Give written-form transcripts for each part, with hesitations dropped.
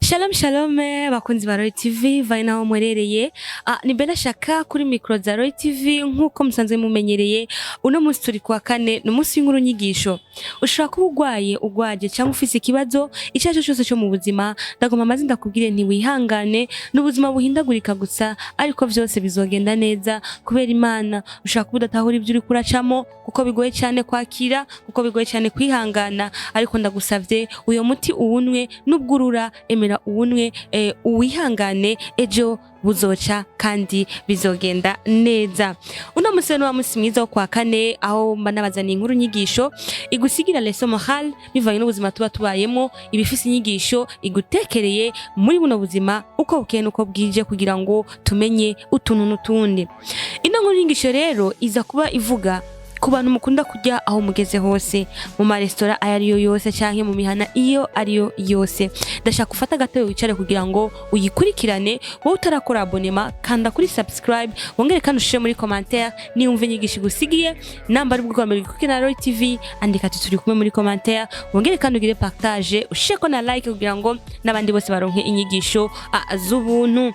Shalom shalom bakunzi ba Roy TV vaina mwerereye ni Bella Shaka kuri micro za Roy TV nkuko musanzwe mumenyereye uno munsi turi kwa kane no munsi w'inkuru nyigisho ushaka kubugwaye ugwaje cyangwa ufise ikibazo icyaje cyose cyo mu buzima ndagoma mazi ndakubwire nti wihangane n'ubuzima buhindagurika gusa ariko vyose bizogenda neza kubera Imana ushaka kudatahura ibyo uri kuracamo kuko bigoye cyane kwakira kuko bigoye cyane kwihangana ariko ndagusavye uyo muti uwunwe n'ubwurura emera uwunwe uwihangane ejo buzoca kandi bizogenda neza. Uno museno wa musi mwiza wo kwa kane aho mbanabazana inkuru nyigisho igusigira leçon morale bivanye n'ubuzima tuba tubayemo ibifise inyigisho igutekereye muri buno buzima uko bukeye nuko bwije kugira ngo tumenye utuntu n'utundi. Ino nkuru nyigisho rero iza kuba ivuga ku bantu mukunda kujya aho mugeze hose mu maresitora ayariyo yose canke mu mihana iyo ariyo yose ndashaka ufata gatoyo wicare kugira ngo uyikurikirane wowe utarakora abonema kanda kuri subscribe wongere kandi ushire muri commentaire niyumve nyigisho gusigiye namba ari bwo mbere kuri Roy TV andika turi kumwe muri commentaire wongere kandi ugire partage usheko na like kugira ngo nabandi bose baronke inyigisho z'ubuntu.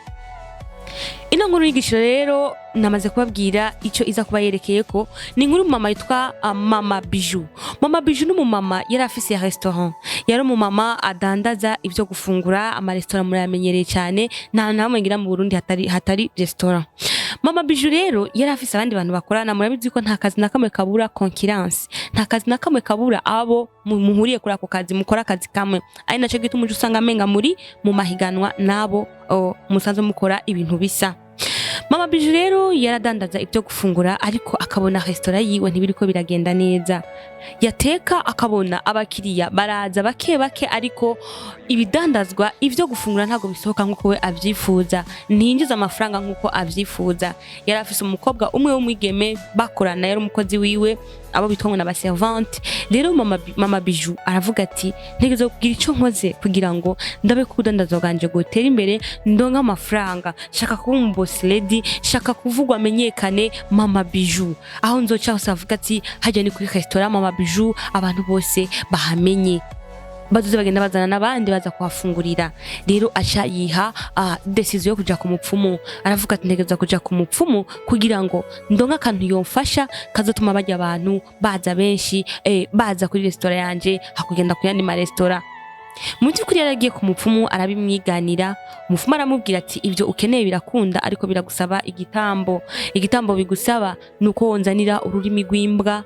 Ino nkuru nyigisho rero namaze kubabwira ico iza kuba yerekeye ko ni nkuru mama yitwa Mama Bijou. Mama Bijou ni mama yari afise restaurant. Yari mama adandaza ivyo gufungura ama restaurant muri amenyereye cyane nta namwe ngira mu Burundi hatari restaurant. Mama Bijou rero yari afise abandi bantu bakorana murabizi ko nta kazi nakamwe kabura concurrence. Nta kazi nakamwe kabura abo muhuriye kuri ako kazi mukora akazi kamwe. Ari naco gituma usanga amenga muri mu mahiganwa nabo musanze mukora ibintu bisa. Mama Bijou rero yaradandaza ibyo gufungura ariko akabona restaurant yiwe ntibiriko biragenda neza. Yateka akabona abakiriya baraza bake ariko ibidandazwa ivyo gufungura ntago bisohoka nkuko we avyifuza ntinjiza amafaranga nkuko avyifuza. Yari afise umukobwa umwe w'umwigeme bakorana yari umukozi wiwe abo bitongo na baservante. Rero Mama Bijou aravuga ati ntegezo kugira ico nkoze kugira ngo ndabe kudandaza ganje gutera imbere ndonka amafaranga shaka kuba mu boss lady shaka kuvugwa amenyekane Mama Bijou aho nzoca hose avuga ati hajya ni kuri restaurant Mama Bijou abantu bose bahamenye bazuze bagenda bazana nabandi baza kuhafungurira. Rero acha yiha decision yo kuja ku mupfumu aravuga ati ntegeza kuja ku mupfumu kugira ngo ndonka kantu yomfasha kazotuma bajya abantu baza benshi baza kuri restaurant yanje hakugenda kuyandi ma restaurant. Mu byukuri yaragiye ku mupfumu arabimwiganira umupfumu aramubwira ati ibyo ukeneye birakunda ariko biragusaba igitambo bigusaba nuko wonzanira ururimi rw'imbwa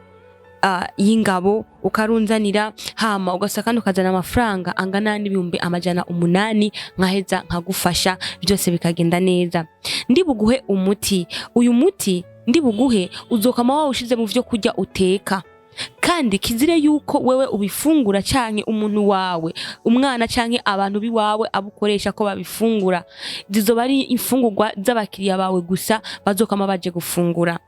y'ingabo ukarunzanira hama ugasa kandi ukazana amafaranga angana n'ibihumbi amajana 8 nkaheza nkagufasha byose bikagenda neza. Ndibuguhe umuti uyu muti ndibuguhe uzokama wawe ushize mu byo kujya uteka kandi kizire yuko wewe ubifungura canke umuntu wawe umwana canke abantu biwawe abukoresha ko babifungura zizoba ari imfungurwa z'abakiriya bawe gusa bazokama baje gufungura.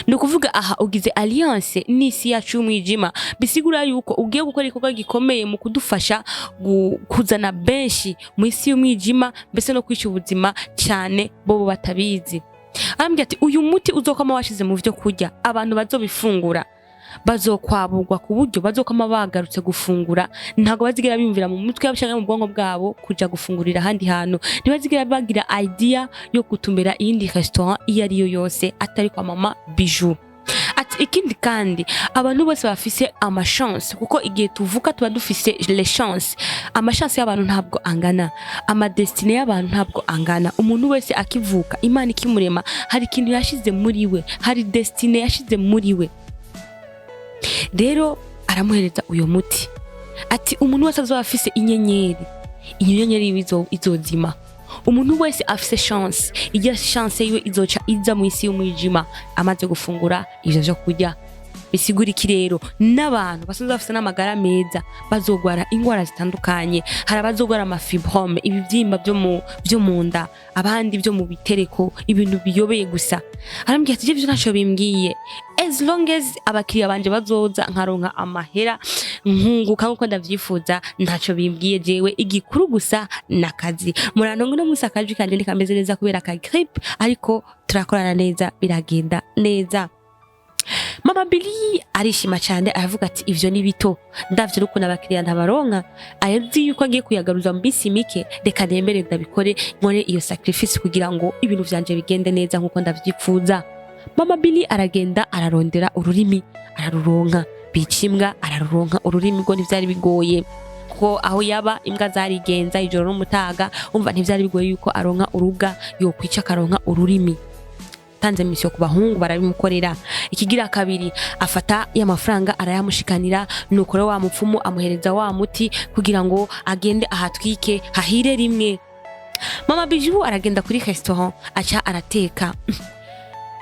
Nukuvuga aha ugize alliance n'isi yacu y'umwijima bisigura yuko ugiye gukora ikorwa gikomeye mu kudufasha kuzana benshi mu isi y'umwijima mbese no kwica ubuzima cyane bobo batabizi. Arambye ati uyu muti uzokama washize mu byo kurya abantu bazobifungura bazokwabugwa ku buryo bazokama bagarutse gufungura ntago bazigira bimvira mu mutwe yabashaka mu bwonko bwabo kuja gufungurira handi hantu ntibazigira bagira idea yo gutumbera iyindi restaurant iyo ariyo yose atari kwa Mama Bijou. Ati ikindi kandi abantu bose bafise ama chance kuko igihe tuvuka tuba dufise les chance ama chance y'abantu ntabwo angana ama destiny y'abantu ntabwo angana. Umuntu wese akivuka Imana ikimurema hari ikintu yashize muri we hari destiny yashize muri we. Rero aramuhereza uyo muti ati umuntu wese azoba afise inyenyeri izozima. Umuntu wese afise chance igira chance yiwe izoca iza mu isi y'umwijima amaze gufungura ivyo byo kurya. Bisigura iki rero n'abantu basanzwe bafise n'amagara meza bazogwara ingwara zitandukanye. Hari abazogwara amafibrome ibivyimba byo mu nda abandi byo mu bitereko ibintu biyobeye gusa. Arambye ati byo ntaco bimbwiye as long as abakiriya banje bazoza nkaronka amahera nkunguka nkuko ndavyifuza ntaco bimbwiye jewe igikuru gusa nakazi. Muranongo no musakaje kandi nikameze neza kubera ka grip ariko turakorana neza biragenda neza. Mama Billy arishima cyane aravuga ati ivyo ni bito ndavye ruko nabakiriya ntabaronka azi yuko ngiye kuyagaruza mu bisi mike reka nembere ndabikore nkore iyo sacrifice kugira ngo ibintu vyanje bigende neza nkuko ndavyipfuza. Mama Billy aragenda ararondera ururimi araruronka bicimbwa araruronka ururimi ngo ntivyari bigoye ko aho yaba imbwa zarigenza ijoro n'umutaga umva ntivyari bigoye yuko aronka uruga yo kwica karonka ururimi. Tanze misyo ku bahungu barabimukorera. Ikigira kabiri afata y'amafaranga arayamushikanira nuko wa mupfumu amuhereza wa muti kugira ngo agende ahatwike hahire rimwe. Mama Bijou aragenda kuri restaurant aca arateka.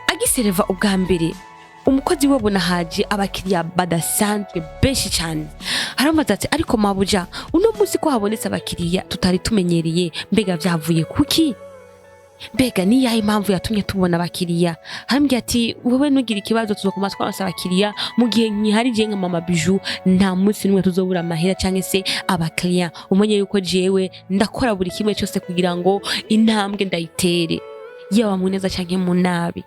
Agisereva ubwa mbere umukozi we bona haje abakiriya badasanzwe benshi cyane. Aramaze ati ariko mabuja uno munsi ko habonetse abakiriya tutari tumenyereye mbega vyavuye kuki? Mbega ni yahe impamvu yatumye tubona abakiriya? Hambye ati wowe nugira ikibazo tuzokoma twansa abakiriya mu gihe nkihari je nka Mama Bijou nta munsi nimwe tuzobura amahera canke se abakiriya. Umenye yuko jewe ndakora buri kimwe cyose kugira ngo intambwe ndayitere yaba muneza canke munabi.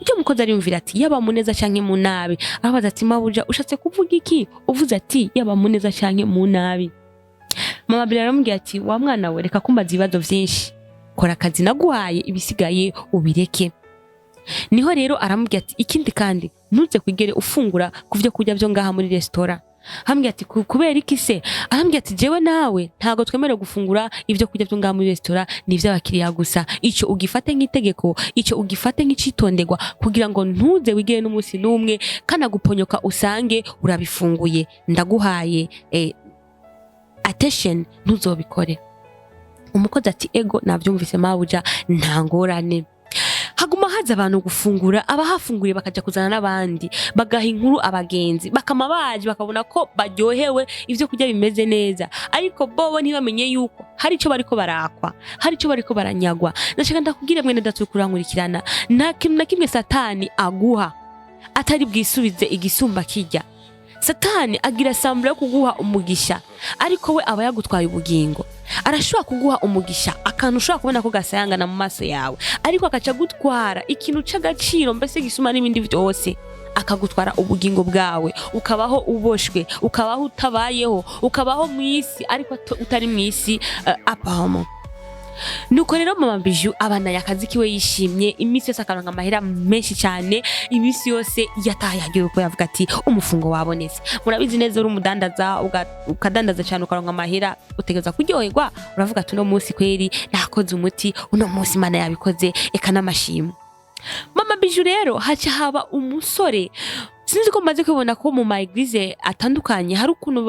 Ujya mukozi ariyumvira ati yaba muneza canke munabi arabaza ati mabuja ushatse kuvuga iki? Uvuze ati yaba muneza canke munabi. Mama Billy aramubwira ati wa mwana we reka kumbaza ibibazo vyinshi kora akazi naguhaye ibisigaye ubireke. Niho rero aramubwira ati ikindi kandi ntuze kwigere ufungura kuvyo kurya byo ngaha muri restaurant. Hambye ati kubera iki se? Arambye ati jewe nawe ntago twemere gufungura ivyo kurya byo ngaha muri restaurant ni vy'abakiriya gusa. Ico ugifate nk'itegeko, ico ugifate nk'icitondegwa kugira ngo ntuze wigere n'umunsi numwe kana guponyoka usange urabifunguye. Ndaguhaye attention ntuzobikore. Umukozi ati ego navyumvise mabuja ntangorane. Haguma haza abantu gufungura abahafunguriye bakaja kuzana n'abandi bagaha inkuru abagenzi bakama baje bakabona ko baryohewe ivyo kurya bimeze neza ariko bobo ntibamenye yuko hari ico bariko barakwa hari ico bariko baranyagwa. Ndashaka ndakubwire mwene ndatukurankurikirana nta kintu na kimwe Satani aguha atari bwisubize igisumba kijya. Satani agira sambura yo kuguha umugisha ariko we aba yagutwaye ubugingo. Arashobora kuguha umugisha akantu ushobora kubona ko gasayangana mu maso yawe ariko akaca gutwara ikintu c'agaciro mbese gisuma n'ibindi byose akagutwara ubugingo bwawe ukabaho uboshwe ukabaho utabayeho ukabaho mu isi ariko utari mu isi apamo. Nuko rero Mama Bijou abana yakazi kiwe yishimye imisi yose akaronka amahera menshi cyane imisi yose yataye agira uko yavuga ati umufungo wabonetse. Murabizi neza uri umudandaza ukadandaza cyane ukaronka amahera utegeza kuryoherwa uravuga ati no munsi kweri nakoze umuti uno munsi Imana yabikoze eka n'amashimo. Mama Bijou rero haca haba umusore sinzi ko maze kubona ko mu maeglise atandukanye hari ukuntu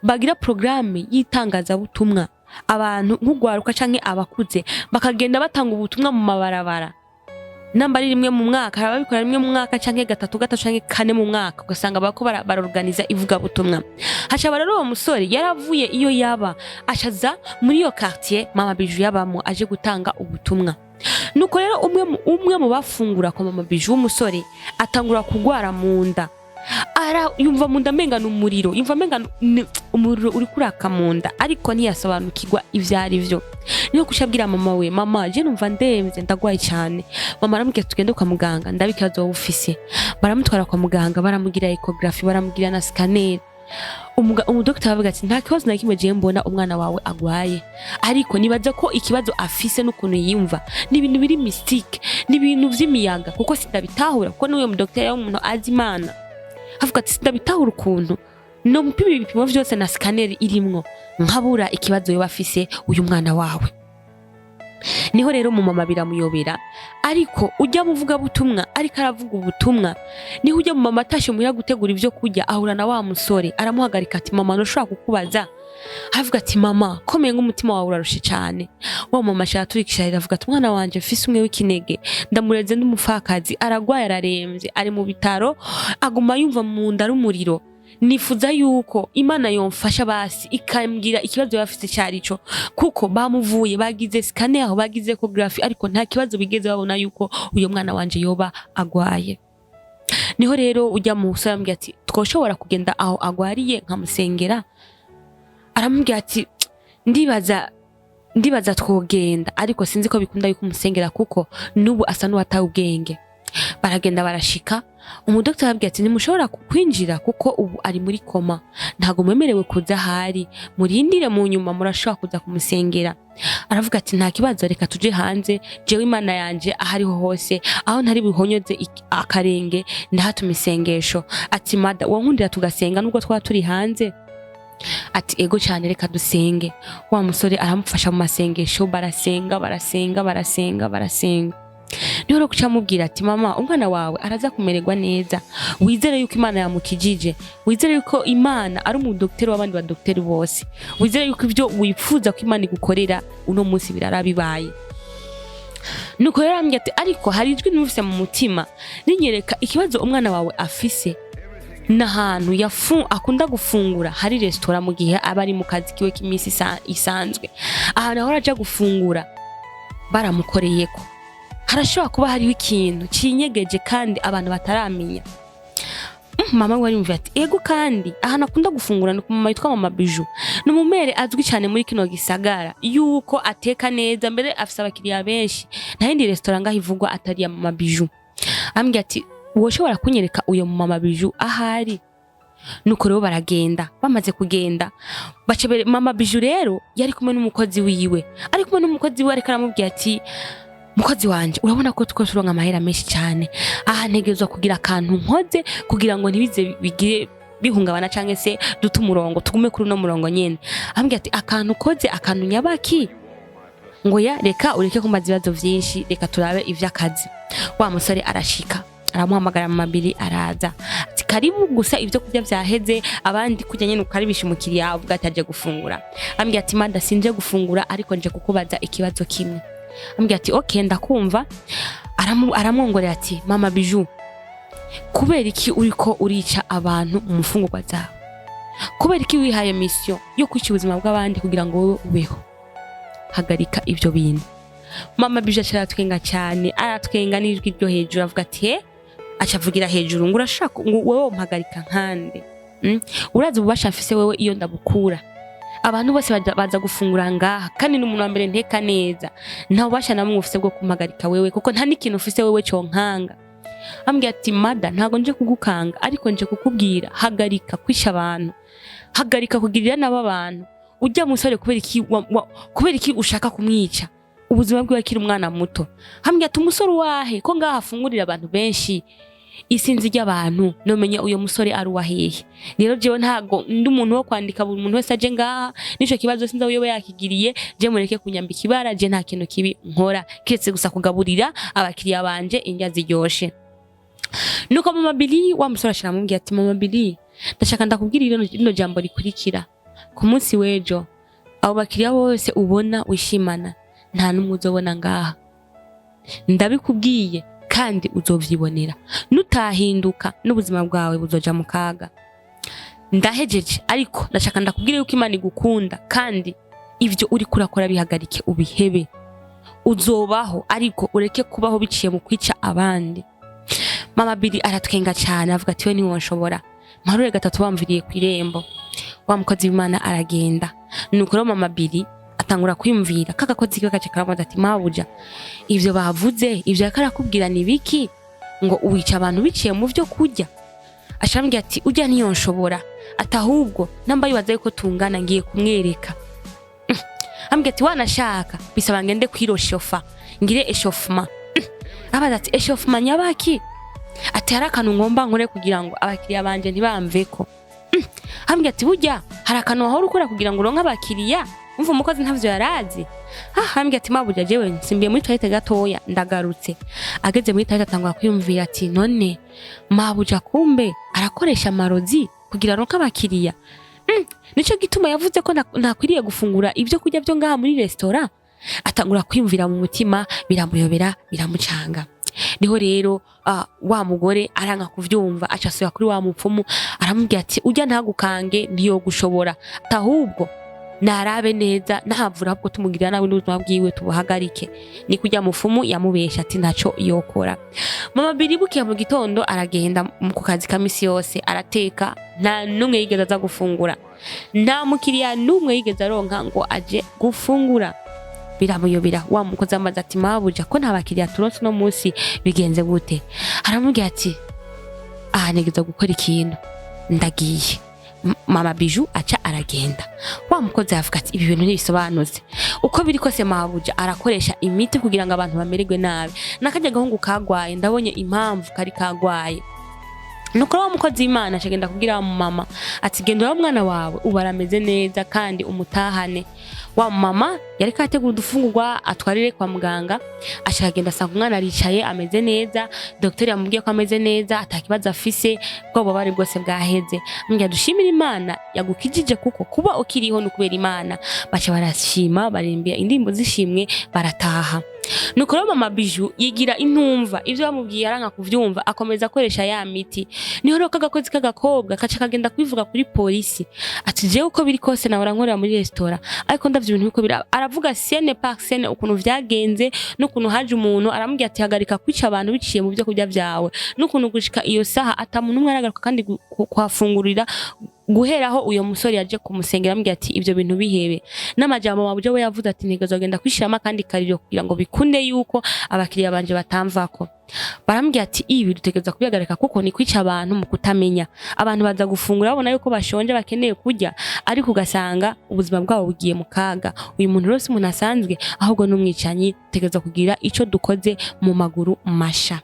bagira programme yitangaza butumwa abantu nk'ugwaruka canke abakuze bakagenda batanga ubutumwa mu mabarabara. Namba rimwe mu mwaka harababikora rimwe mu mwaka canke gatatu canke kane mu mwaka ugasanga bako barorganiza ivuga butumwa. Haca bararo uwo musore yaravuye iyo yaba ashaza muri iyo quartier Mama Bijou yabamo aje gutanga ubutumwa. Nuko rero umwe mu bafungura kwa Mama Bijou umusore atangura kugwara munda. Yumva munda menga n'umuriro yumva menga umuriro uri kuraka munda ariko ntiyasobanukirwa ivyari vyo. Niyo kushabwira mama we mama je numva ndemze ndagwaye cyane. Mama aramubwira tugende kwa muganga ndabikazo ufise. Baramutwara kwa muganga baramugira ecography baramugira na scanner. Umudoktor avuga ati nta kibazo na kimwe je mbona umwana wawe agwaye ariko nibaza ko ikibazo afise n'ukuntu yiyumva ni ibintu biri mystique ni ibintu vy'imiyaga kuko sindabitahura kuko n'uyo mudoktor yawe umuntu azi Imana. Havuga ati sindabitahura ukuntu no mupima ibipimo vyose na scanner irimwo nkabura ikibazo yoba afise uyu mwana wawe. Niho rero mu mama biramuyobera ariko ujya muvuga butumwa ariko aravuga ubutumwa niho ujya mu mama atashe muya gutegura ivyo kurya ahura na wa musore aramuhagarika ati mama no shaka kukubaza. Havuga ati mama komeye nk'umutima wawe urarushe cyane. Wa mama shaturikishira avuga ati mwana wanje mfise umwe w'ikinege ndamureze n'umufakazi aragwaye araremvye ari mu bitaro aguma yumva mu nda rumuriro. Nifuza yuko Imana yomfasha basi ikambwira ikibazo yafite cyarico kuko bamuvuye bagize scanner aho bagize ecography ariko nta kibazo bigeze babona yuko uyo mwana wanje yoba agwaye. Niho rero ujya mu usambye ati twoshobora kugenda aho agwariye nkamusengera. Aramubwira ati ndibaza twogenda ariko sinzi ko bikunda yuko umusengera kuko nubu asa n'uwataye ubwenge. baragenda barashika umudokiteri arabwira ati ntimushobora kwinjira kuko ubu ari muri koma, ntago mwemerewe kuza ahari, murindire mu nyuma murashobora kuza kumusengera. Aravuga ati nta kibazo, reka tuje hanze, jewe Imana yanje ahariho hose, aho ntari buhonyoze akarenge ndahatuma isengesho. Ati mada wankundira tugasenga nubwo twaba turi hanze? Ati ego cyane, reka dusenge. Wa musore aramufasha mu masengesho, barasenga barasenga barasenga barasenga. Niho kuca mubwira ati mama, umwana wawe araza kumererwa neza, wizere yuko Imana yamukijije, wizere yuko Imana ari umudokiteri w'abandi badokiteri bose, wizere yuko ibyo wifuza ko Imana igukorera uno munsi birarabibaye. Nuko yarambye ati ariko hari ijwi numvise mu mutima rinyereka ikibazo umwana wawe afise, n'ahantu akunda gufungura hari restaurant mu gihe aba ari mu kazi kiwe k'imisi isanzwe, ahantu ahora aja gufungura baramukoreyeko, harashobora kuba hariho ikintu cinyegeje kandi abantu bataramenya. Mama we yumva ati ego, kandi ahantu akunda gufungura ni ku mama yitwa Mama Bijou, ni umumere azwi cyane muri kino gisagara yuko ateka neza, mbere afise abakiriya benshi, nta yindi restaurant ngaho ivugwa atari ya Mama Bijou. Ambwira ati woshobora kunyereka uyo Mama Bijou ahari? Nuko rero baragenda, bamaze kugenda Mama Bijou rero yari kumwe n'umukozi wiwe, ari kumwe n'umukozi wiwe ariko aramubwira ati mukozi wanje, urabona ko twose turonka amahera menshi cyane, aha ntegerezwa kugira akantu nkoze kugira ngo ntibize bigire bihungabana canke se dute umurongo tugume kuri no murongo nyene. Ambwira ati akantu koze, akantu nyabaki? Ngo ya reka ureke kumaza ibibazo vyinshi, reka turabe ivy'akazi. Wa musore arashika, aramuhamagara Mama Bili, araza ati karibu, gusa ivyo kurya vyaheze, abandi kujya nyene ukaribisha umukiriya avuga ati aje gufungura. Ambwira ati manda sinje gufungura, ariko nje kukubaza ikibazo kimwe. Ambwira ati okay ndakumva. Aramwongorera ati Mama Bijou, kubera iki uriko urica abantu mu mfungurwa zawe? Kubera iki wihaye mission yo kwica ubuzima bw'abandi kugira ngo wowe ubeho? Hagarika ivyo bintu. Mama Bijou aratwenga cyane, aratwenga n'ijwi ryo hejuru, avuga ati acavugira hejuru ngo urashaka ngo wowe umpagarika nkande? Urazi ububasha mfise wewe iyo ndabukura? Abantu bose baza gufungura ngaha, kandi n'umuntu wa mbere nteka neza, nta ubasha namwe ufise bwo kumpagarika wewe, kuko nta n'ikintu ufise wewe cyo nkanga. Ambwira ati mada ntago nje kugukanga, ariko nje kukubwira hagarika kwisha abantu, hagarika kugirira nabo abantu. Ujya musore kubera iki ushaka kumwica? Ubuzima bwe akiri umwana muto. Ambwira ati umusore wahe ko ngaha afungurira abantu benshi, isinzi ry'abantu nomenya uyo musore ari wahehe. Rero jewe ntago ndi umuntu wo kwandika buri muntu wese aje ngaha, nico kibazo sinza uyobe yakigiriye, je mureke kunyambika ibara, je nta kintu kibi nkora kiretse gusa kugaburira abakiriya banje indya ziryoshe. Nuko Mama Bili wa musore asharamubwiye ati Mama Bili, ndashaka ndakubwira rino jambo rikurikira. Ku munsi wejo abo bakiriya bose ubona wishimana, nta numwe uzobona ngaha, ndabikubwiye kandi uzovyibonera. Nutahinduka n'ubuzima bwawe buzoja mu kaga. Ndahejeje, ariko ndashaka ndakubwire yuko Imana igukunda, kandi ivyo uri kurakora bihagarike, ubihebe. Uzobaho, ariko ureke kubaho biciye mu kwica abandi. Mama Bili aratwenga cyane, avuga ati we niwe nshobora. Marure gatatu bamviriye ku irembo. Wa mukozi w'Imana aragenda. Nuko rero Mama Bili atangura kwiyumvira kagakozi kakaje karabaza ati mabuja, ivyo bavuze ivyo akarakubwira ni biki ngo uwica abantu biciye mu vyo kurya? Ashambye ati ujya niyo nshobora, atahubwo namba yibaza yuko tungana ngiye kumwereka. Ambye ati wanashaka bisaba ngende kwiroshofa ngire eshofuma. Abaza ati eshofuma nyabaki? Ati harakanu ngomba nkore kugira ngo abakiriya banje ntibamveko. Ambye ati burya harakanu aho urukora kugira ngo uronke abakiriya? Umva umukozi ntavyo yarazi. Ambye ati mabuja jewe nsimbiye muri toilette gatoya ndagarutse. Ageze muri toilette atangwa kwiyumvira ati none mabuja kumbe arakoresha amarozi kugira aronke abakiriya. Nico gituma yavuze ko nakwiriye gufungura ivyo kurya byo ngaha muri restaurant. Atangura kwiyumvira mu mutima, biramuyobera biramucanga. Niho rero wa mugore aranga kuvyumva, acasuya kuri wa mupfumu aramubwira ati ujya ntagukange ntiyo gushobora, tahubwo narabe neza nahavura ahubwo tumugirira nawe n'ubuzima bwiwe tubuhagarike. Ni kujya mupfumu yamubesha ati ntaco yokora. Mama Bili bukiye mu gitondo aragenda ku kazi ka misi yose, arateka, nta numwe yigeze aza gufungura, nta mukiriya numwe yigeze aronka ngo aje gufungura. biramuyobera. Wa mukozi amaze ati mabuja ko nta bakiriya turonse no munsi bigenze gute? Aramubwira ati nigeze gukora ikintu ndagiye. Mama Biju aca aragenda. Wa mukozi avuga ati ibi bintu ntibisobanuze. Uko biri kose mabuja arakoresha imiti kugira ngo abantu bamererwe nabi. Nakajya gahungu kagwaye ndabonye impamvu kari kagwaye. Nuko wa mukozi w'Imana acagenda kugira mama ati genda wa mwana wawe ubu arameze neza kandi umutahane. Wa mama yari kategura udufungurwa atwarire kwa muganga, ashagenda asanga umwana aricaye ameze neza. Docteur yamubwiye ko ameze neza atakibazo afise, bwo bari bwose bwaheze. Mbya dushimira Imana yagukijije kuko kuba ukiriho n'ukubera Imana. Baca barashima barembera indimbo zishimwe barataha. Nuko Mama Biju yigira intumva ivyo bamubwiye aranka kuvyumva akomeza akoresha ya miti. Niho rero kagakozi kagakobwa kaca kagenda kwivuga kuri polisi ati je uko biri kose nawe rankorera muri restaurant ariko ndavye ibintu biko aravuga scene par scene ukuntu vyagenze n'ukuntu haje umuntu aramubwiye ati hagarika kwica abantu biciye mu byo kurya vyawe n'ukuntu gushika iyo saha atamuntu umwe aragaruka kandi kwafungurira guheraho uyo musore yaje kumusengera ambye ati ivyo bintu bihebe. N'amajambo mabuje we yavuze ati ntigazogenda kwishirama kandi kariro kugira ngo bikunde yuko abakiriya banje batamvako. Barambye ati ibi dutegeza kubihagarika kuko ni kwica abantu mu kutamenya. Abantu baza gufungura babona yuko bashonje bakeneye kurya ariko ugasanga ubuzima bwabo bugiye mu kaga. Uyu muntu rose umuntu asanzwe ahubwo n'umwicanyi tegeza kugira ico dukoze mu maguru masha.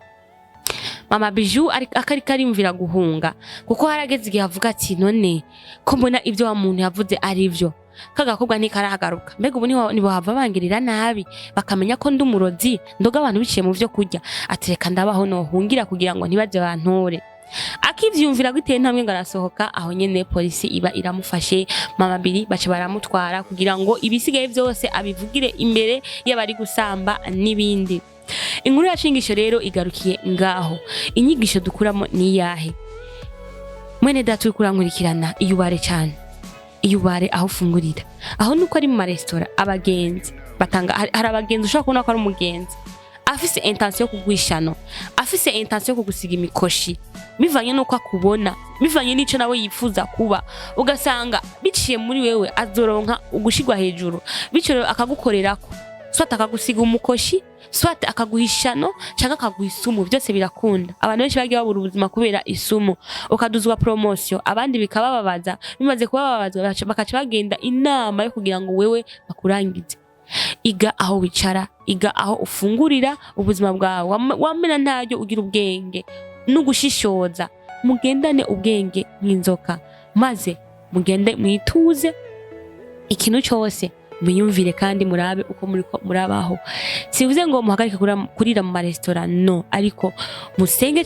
Mama Biju akari karimvira guhunga kuko harageze igihe avuga ati none ko mbona ivyo wa muntu yavuze ari ivyo kagakobwa ntikarahagaruka mbega ubu nibo hava bangirira nabi bakamenya ko ndi umurozi ndoga abantu biciye mu vyo kurya ati reka ndabaho no hungira kugira ngo ntibaje bantore. Akivyumvira guteye ntamwe ngarasohoka aho nyene polisi iba iramufashe. Mama Biri baca baramutwara kugira ngo ibisigaye vyose abivugire imbere y'abari gusamba n'ibindi. Inkuru yacingisho rero igarukiye ngaho. Inyigisho dukuramo ni yahe? Mwene datu ukurankurikirana iyubare cyane. Iyubare aho fungurira. Aho nuko ari mu restaurant abagenzi batanga hari abagenzi ushaka kubona ko ari umugenzi afise intention yo kugwishano, afise intention yo kugusiga imikoshi bivanye nuko akubona, bivanye nico nawe yifuza kuba. Ugasanga biciye muri wewe azoronka ugushigwa hejuru, bico akagukorerako swata akagusiga umukoshi, swata akaguhishano cyangwa akaguhisumu. Byose birakunda. Abantu benshi bagiye babura ubuzima kubera isumu. Ukaduzwa promotion abandi bikabababaza, bimaze kubababaza bakaca bagenda inama yo kugira ngo wewe bakurangize. Iga aho wicara, iga aho ufungurira ubuzima bwawe. Wamena ntaryo ugira ubwenge n'ugushishoza. Mugendane ubwenge nk'inzoka maze mugende mwituze ikintu cyose muyumvire kandi murabe uko murabaho. Sivuze ngo muhagarike kurira mu restaurant no, ariko musenge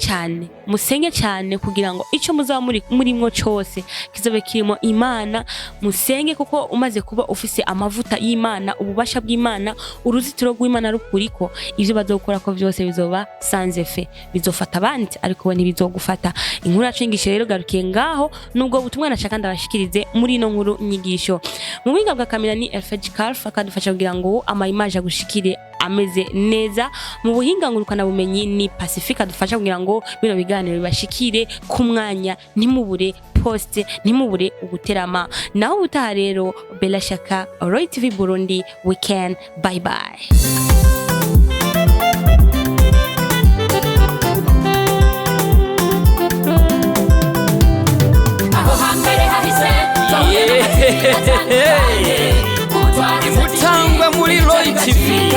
cyane kugira ngo ico muzaba murimwo cyose kizobe kirimo Imana. Musenge kuko umaze kuba ufise amavuta y'Imana, ububasha bw'Imana, uruzitiro rw'Imana rukuriko, ivyo bazokora ko byose bizoba sans effet, bizofata abandi ariko we ntibizogufata. Inkuru yacingishe rero garukiye ngaho, nubwo butumwa nashaka ndabashikirize muri no nkuru nyigisho. Mu buhinga bwa kamera ni Calf akadufasha kugira ngo ama image agushikire ameze neza. Mu buhinga ngurukana bumenyi ni Pacific adufasha kugira ngo bino biganiro bibashikire ku mwanya, ntimubure poste, ntimubure uguterama. Naho utaha rero Bella Shaka, Roy TV Burundi weekend. Bye bye. Imutangwa muri Roy TV.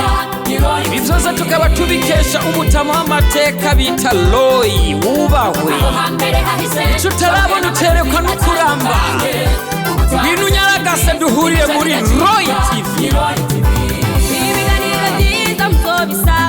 Ibi byose tukaba tubikesha umutama w'amateka bita Roy wubahwe. Icyo utarabona uterekwa no kuramba. Ibintu nyaragase duhuriye muri Roy TV. Ibiganiro byiza muzobisa